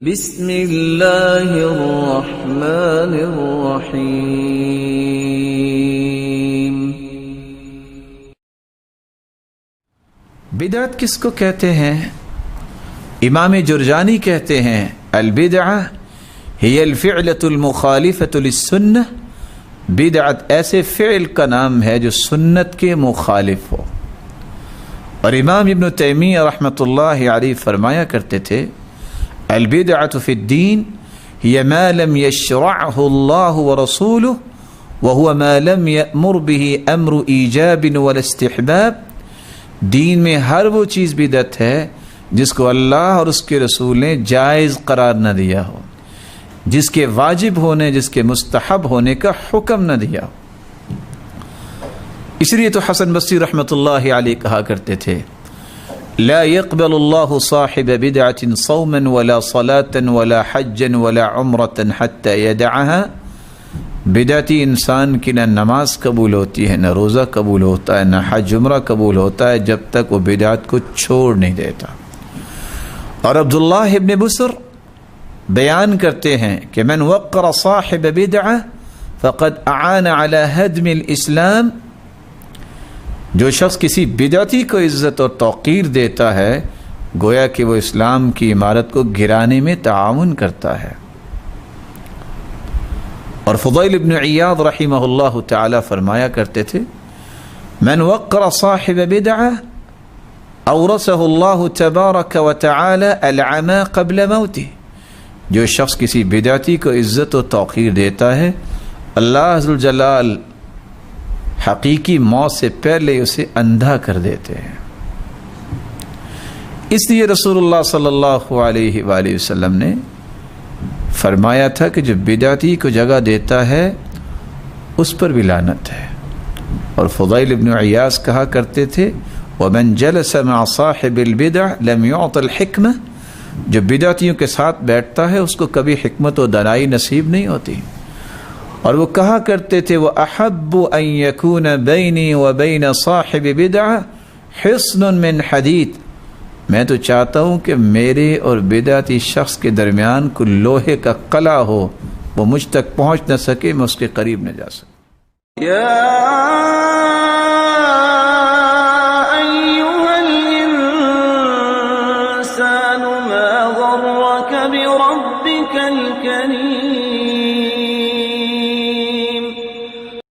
بسم اللہ الرحمن الرحیم۔ بدعت کس کو کہتے ہیں؟ امام جرجانی کہتے ہیں البدعہ ہی الفعلۃ المخالفۃ للسنہ، بدعت ایسے فعل کا نام ہے جو سنت کے مخالف ہو۔ اور امام ابن تیمیہ رحمۃ اللہ علیہ فرمایا کرتے تھے البدعۃ فی الدین ہی ما لم یشرعہ اللہ ورسولہ وہو ما لم یأمر بہ امر ایجاب ولا استحباب، دین میں ہر وہ چیز بدعت ہے جس کو اللہ اور اس کے رسول نے جائز قرار نہ دیا ہو، جس کے واجب ہونے، جس کے مستحب ہونے کا حکم نہ دیا ہو۔ اس لیے تو حسن بصری رحمۃ اللہ علیہ کہا کرتے تھے لا يقبل اللہ صاحب بدعۃ صوما ولا صلاة ولا حجا ولا عمرة حتى يدعها، بدعتی انسان کی نہ نماز قبول ہوتی ہے، نہ روزہ قبول ہوتا ہے، نہ حج عمرہ قبول ہوتا ہے جب تک وہ بدعت کو چھوڑ نہیں دیتا۔ اور عبداللہ ابن بسر بیان کرتے ہیں کہ من وقر صاحب بدعہ فقد اعان على هدم الاسلام، جو شخص کسی بدعتی کو عزت اور توقیر دیتا ہے گویا کہ وہ اسلام کی عمارت کو گرانے میں تعاون کرتا ہے۔ اور فضیل ابن عیاض رحمہ اللہ تعالی فرمایا کرتے تھے من وقر صاحب بدعہ اورثہ اللہ تبارک و تعالی العما قبل موتہ، جو شخص کسی بدعتی کو عزت و توقیر دیتا ہے اللہ ذوالجلال حقیقی موت سے پہلے اسے اندھا کر دیتے ہیں۔ اس لیے رسول اللہ صلی اللہ علیہ وآلہ وسلم نے فرمایا تھا کہ جو بدعتی کو جگہ دیتا ہے اس پر بھی لعنت ہے۔ اور فضیل ابن عیاض کہا کرتے تھے ومن جلس مع صاحب البدع لم يعط الحکمہ، جو بدعتیوں کے ساتھ بیٹھتا ہے اس کو کبھی حکمت و دانائی نصیب نہیں ہوتی۔ اور وہ کہا کرتے تھے وَأَحَبُّ أَن يَكُونَ بَيْنِي وَبَيْنَ صَاحِبِ بِدْعَةٍ حِصْنٌ مِّنْ حَدِيدٍ، میں تو چاہتا ہوں کہ میرے اور بدعتی شخص کے درمیان کوئی لوہے کا قلعہ ہو، وہ مجھ تک پہنچ نہ سکے، میں اس کے قریب نہ جا سکوں۔